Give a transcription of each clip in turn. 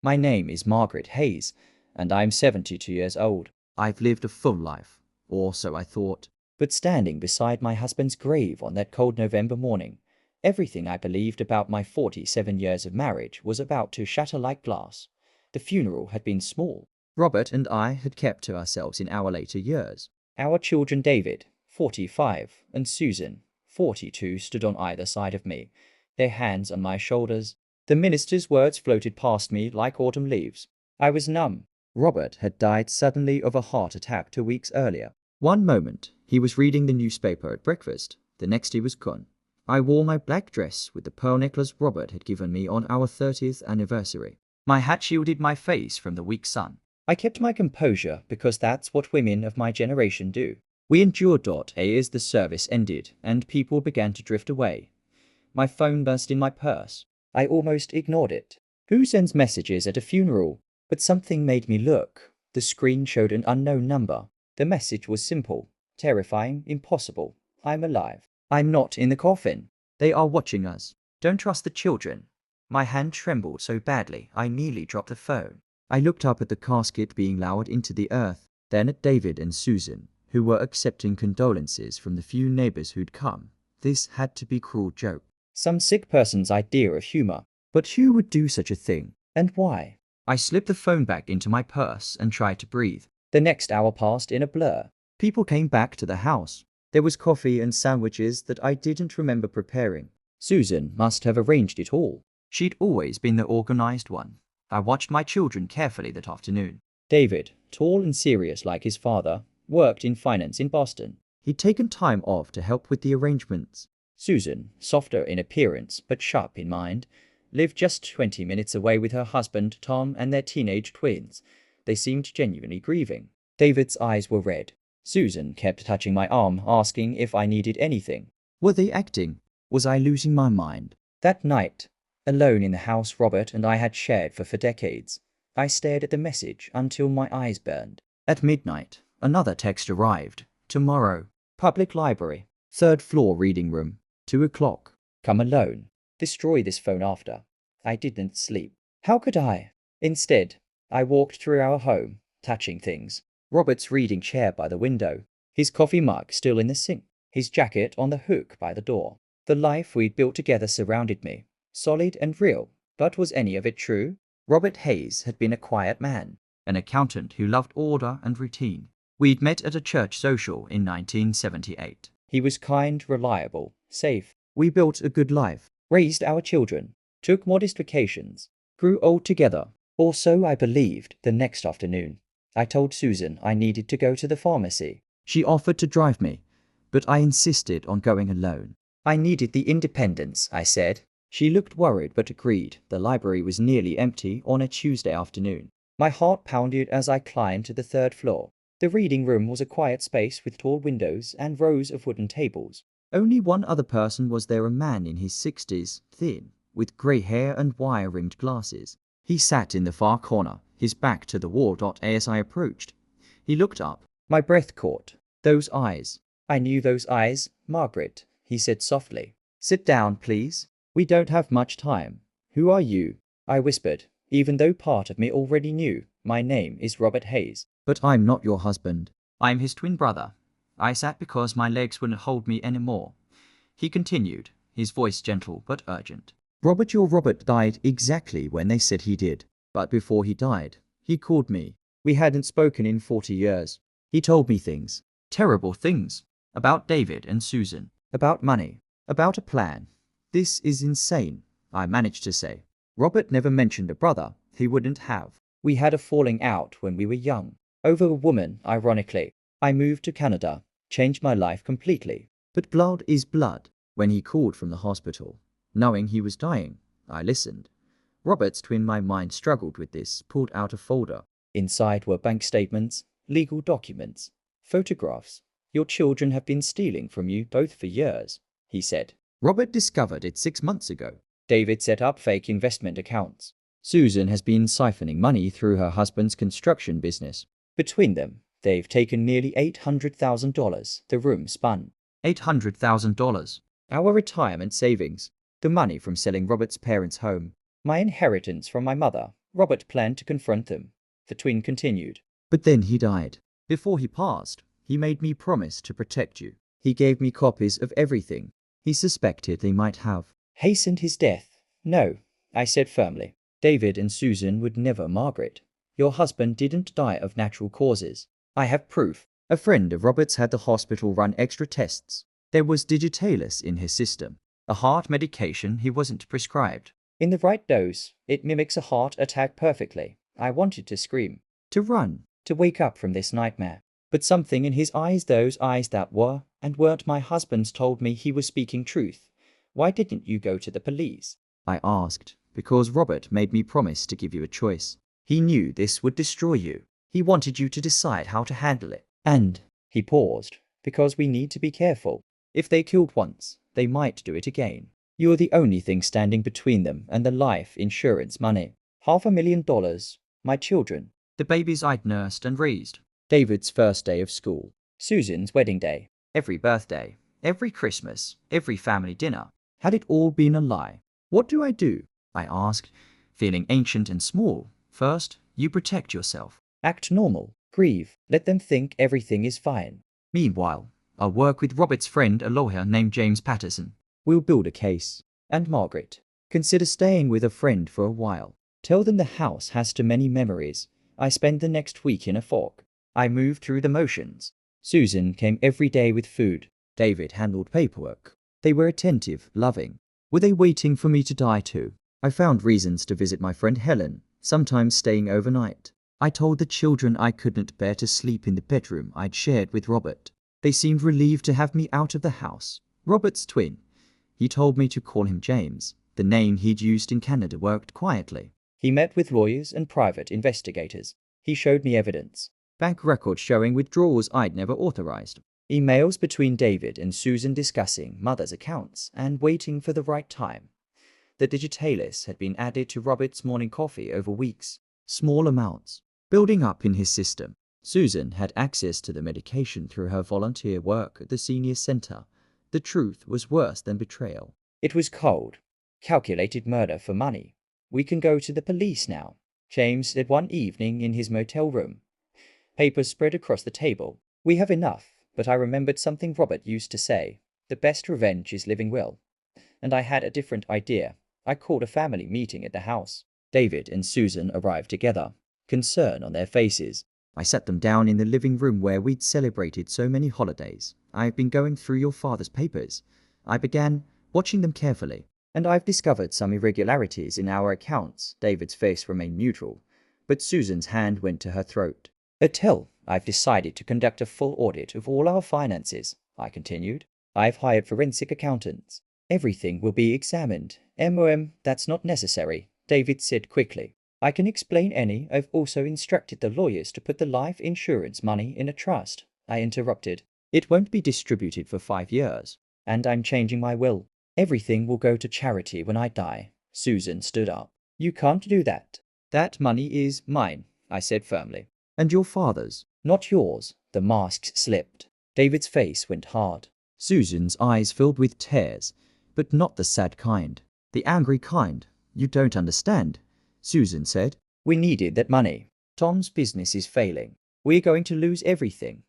My name is Margaret Hayes, and I'm 72 years old. I've lived a full life, or so I thought. But standing beside my husband's grave on that cold November morning, everything I believed about my 47 years of marriage was about to shatter like glass. The funeral had been small. Robert and I had kept to ourselves in our later years. Our children David, 45, and Susan, 42, stood on either side of me, their hands on my shoulders. The minister's words floated past me like autumn leaves. I was numb. Robert had died suddenly of a heart attack 2 weeks earlier. One moment, he was reading the newspaper at breakfast. The next he was gone. I wore my black dress with the pearl necklace Robert had given me on our 30th anniversary. My hat shielded my face from the weak sun. I kept my composure because that's what women of my generation do. We endured as the service ended and people began to drift away. My phone buzzed in my purse. I almost ignored it. Who sends messages at a funeral? But something made me look. The screen showed an unknown number. The message was simple, terrifying, impossible. I'm alive. I'm not in the coffin. They are watching us. Don't trust the children. My hand trembled so badly I nearly dropped the phone. I looked up at the casket being lowered into the earth, then at David and Susan, who were accepting condolences from the few neighbors who'd come. This had to be a cruel joke. Some sick person's idea of humor. But who would do such a thing? And why? I slipped the phone back into my purse and tried to breathe. The next hour passed in a blur. People came back to the house. There was coffee and sandwiches that I didn't remember preparing. Susan must have arranged it all. She'd always been the organized one. I watched my children carefully that afternoon. David, tall and serious like his father, worked in finance in Boston. He'd taken time off to help with the arrangements. Susan, softer in appearance but sharp in mind, lived just 20 minutes away with her husband Tom and their teenage twins. They seemed genuinely grieving. David's eyes were red. Susan kept touching my arm, asking if I needed anything. Were they acting? Was I losing my mind? That night, alone in the house Robert and I had shared for decades, I stared at the message until my eyes burned. At midnight, another text arrived. Tomorrow. Public library. 3rd floor reading room. 2 o'clock. Come alone. Destroy this phone after. I didn't sleep. How could I? Instead, I walked through our home, touching things. Robert's reading chair by the window. His coffee mug still in the sink. His jacket on the hook by the door. The life we'd built together surrounded me. Solid and real. But was any of it true? Robert Hayes had been a quiet man. An accountant who loved order and routine. We'd met at a church social in 1978. He was kind, reliable, safe. We built a good life. Raised our children. Took modest vacations. Grew old together. Or so I believed. The next afternoon, I told Susan I needed to go to the pharmacy. She offered to drive me, but I insisted on going alone. I needed the independence, I said. She looked worried but agreed. The library was nearly empty on a Tuesday afternoon. My heart pounded as I climbed to the 3rd floor. The reading room was a quiet space with tall windows and rows of wooden tables. Only one other person was there, a man in his 60s, thin, with grey hair and wire-rimmed glasses. He sat in the far corner, his back to the wall. As I approached, he looked up. My breath caught. Those eyes. I knew those eyes. Margaret, he said softly. Sit down, please. We don't have much time. Who are you? I whispered, even though part of me already knew. My name is Robert Hayes. But I'm not your husband. I'm his twin brother. I sat because my legs wouldn't hold me anymore. He continued, his voice gentle but urgent. Robert, your Robert died exactly when they said he did. But before he died, he called me. We hadn't spoken in 40 years. He told me things. Terrible things. About David and Susan. About money. About a plan. This is insane, I managed to say. Robert never mentioned a brother. He wouldn't have. We had a falling out when we were young. Over a woman, ironically. I moved to Canada. Changed my life completely. But blood is blood. When he called from the hospital, knowing he was dying, I listened. Robert's twin, my mind struggled with this, pulled out a folder. Inside were bank statements, legal documents, photographs. Your children have been stealing from you both for years, he said. Robert discovered it 6 months ago. David set up fake investment accounts. Susan has been siphoning money through her husband's construction business. Between them, they've taken nearly $800,000. The room spun. $800,000. Our retirement savings. The money from selling Robert's parents' home. My inheritance from my mother. Robert planned to confront them. The twin continued. But then he died. Before he passed, he made me promise to protect you. He gave me copies of everything he suspected they might have. Hastened his death. No, I said firmly. David and Susan would never, Margaret. Your husband didn't die of natural causes. I have proof. A friend of Robert's had the hospital run extra tests. There was digitalis in his system, a heart medication he wasn't prescribed. In the right dose, it mimics a heart attack perfectly. I wanted to scream, to run, to wake up from this nightmare. But something in his eyes, those eyes that were and weren't my husband's, told me he was speaking truth. Why didn't you go to the police? I asked. Because Robert made me promise to give you a choice. He knew this would destroy you. He wanted you to decide how to handle it. And, he paused, because we need to be careful. If they killed once, they might do it again. You're the only thing standing between them and the life insurance money. $500,000. My children. The babies I'd nursed and raised. David's first day of school. Susan's wedding day. Every birthday. Every Christmas. Every family dinner. Had it all been a lie? What do I do? I asked, feeling ancient and small. First, you protect yourself. Act normal. Grieve. Let them think everything is fine. Meanwhile, I'll work with Robert's friend, a lawyer named James Patterson. We'll build a case. And Margaret, consider staying with a friend for a while. Tell them the house has too many memories. I spend the next week in a fog. I moved through the motions. Susan came every day with food. David handled paperwork. They were attentive, loving. Were they waiting for me to die too? I found reasons to visit my friend Helen, sometimes staying overnight. I told the children I couldn't bear to sleep in the bedroom I'd shared with Robert. They seemed relieved to have me out of the house. Robert's twin. He told me to call him James. The name he'd used in Canada worked quietly. He met with lawyers and private investigators. He showed me evidence. Bank records showing withdrawals I'd never authorized. Emails between David and Susan discussing mother's accounts and waiting for the right time. The digitalis had been added to Robert's morning coffee over weeks. Small amounts. Building up in his system. Susan had access to the medication through her volunteer work at the senior center. The truth was worse than betrayal. It was cold. Calculated murder for money. We can go to the police now, James said one evening in his motel room. Papers spread across the table. We have enough, but I remembered something Robert used to say. The best revenge is living well. And I had a different idea. I called a family meeting at the house. David and Susan arrived together, concern on their faces. I sat them down in the living room where we'd celebrated so many holidays. I've been going through your father's papers. I began watching them carefully, and I've discovered some irregularities in our accounts. David's face remained neutral, but Susan's hand went to her throat. Until I've decided to conduct a full audit of all our finances, I continued. I've hired forensic accountants. Everything will be examined. That's not necessary, David said quickly. I can explain any. I've also instructed the lawyers to put the life insurance money in a trust. I interrupted. It won't be distributed for 5 years. And I'm changing my will. Everything will go to charity when I die. Susan stood up. You can't do that. That money is mine, I said firmly. And your father's, not yours. The masks slipped. David's face went hard. Susan's eyes filled with tears, but not the sad kind. The angry kind. You don't understand, Susan said. We needed that money. Tom's business is failing. We're going to lose everything.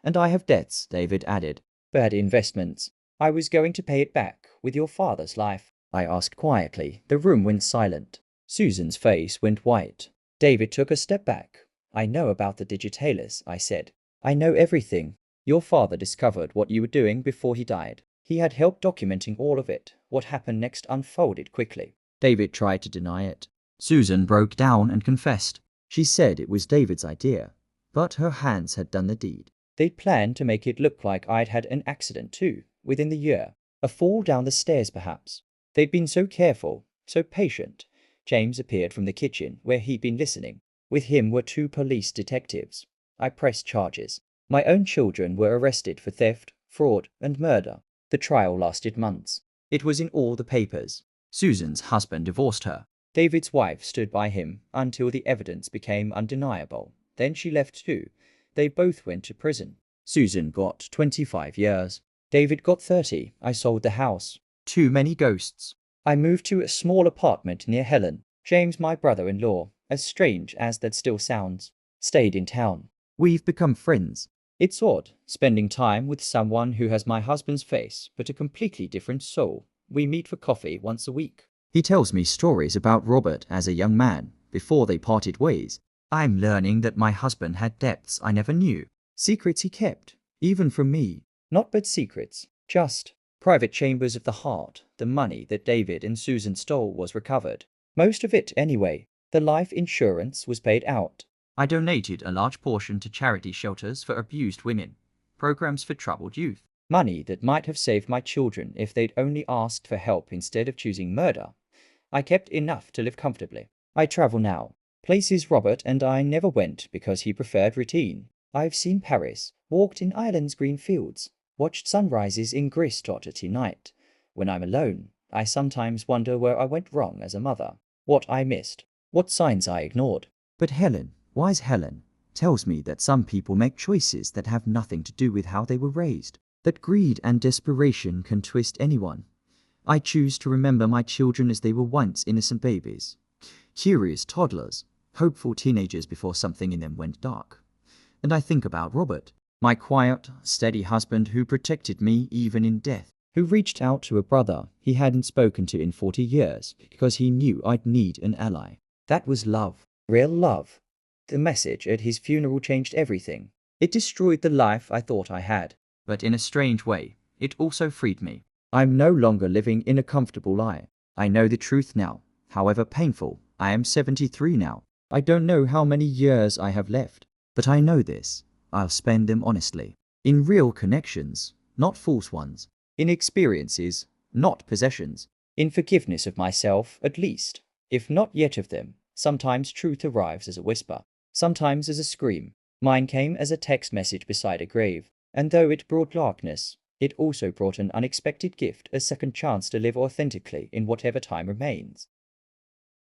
And I have debts, David added. Bad investments. I was going to pay it back with your father's life. I asked quietly. The room went silent. Susan's face went white. David took a step back. I know about the digitalis, I said. I know everything. Your father discovered what you were doing before he died. He had help documenting all of it. What happened next unfolded quickly. David tried to deny it. Susan broke down and confessed. She said it was David's idea, but her hands had done the deed. They'd planned to make it look like I'd had an accident too, within the year. A fall down the stairs perhaps. They'd been so careful, so patient. James appeared from the kitchen where he'd been listening. With him were 2 police detectives. I pressed charges. My own children were arrested for theft, fraud, and murder. The trial lasted months. It was in all the papers. Susan's husband divorced her. David's wife stood by him until the evidence became undeniable. Then she left too. They both went to prison. Susan got 25 years. David got 30. I sold the house. Too many ghosts. I moved to a small apartment near Helen. James, my brother-in-law, as strange as that still sounds. Stayed in town. We've become friends. It's odd, spending time with someone who has my husband's face, but a completely different soul. We meet for coffee once a week. He tells me stories about Robert as a young man, before they parted ways. I'm learning that my husband had depths I never knew. Secrets he kept, even from me. Not but secrets, just private chambers of the heart. The money that David and Susan stole was recovered. Most of it, anyway. The life insurance was paid out. I donated a large portion to charity shelters for abused women, programs for troubled youth. Money that might have saved my children if they'd only asked for help instead of choosing murder. I kept enough to live comfortably. I travel now. Places Robert and I never went because he preferred routine. I've seen Paris, walked in Ireland's green fields, watched sunrises in Gristot at night. When I'm alone, I sometimes wonder where I went wrong as a mother, what I missed, what signs I ignored. But Helen, wise Helen, tells me that some people make choices that have nothing to do with how they were raised, that greed and desperation can twist anyone. I choose to remember my children as they were once innocent babies, curious toddlers, hopeful teenagers before something in them went dark. And I think about Robert, my quiet, steady husband who protected me even in death, who reached out to a brother he hadn't spoken to in 40 years because he knew I'd need an ally. That was love, real love. The message at his funeral changed everything. It destroyed the life I thought I had, but in a strange way, it also freed me. I'm no longer living in a comfortable lie. I know the truth now, however painful. I am 73 now. I don't know how many years I have left, but I know this. I'll spend them honestly. In real connections, not false ones. In experiences, not possessions. In forgiveness of myself, at least. If not yet of them, sometimes truth arrives as a whisper, sometimes as a scream. Mine came as a text message beside a grave, and though it brought darkness, it also brought an unexpected gift, a second chance to live authentically in whatever time remains.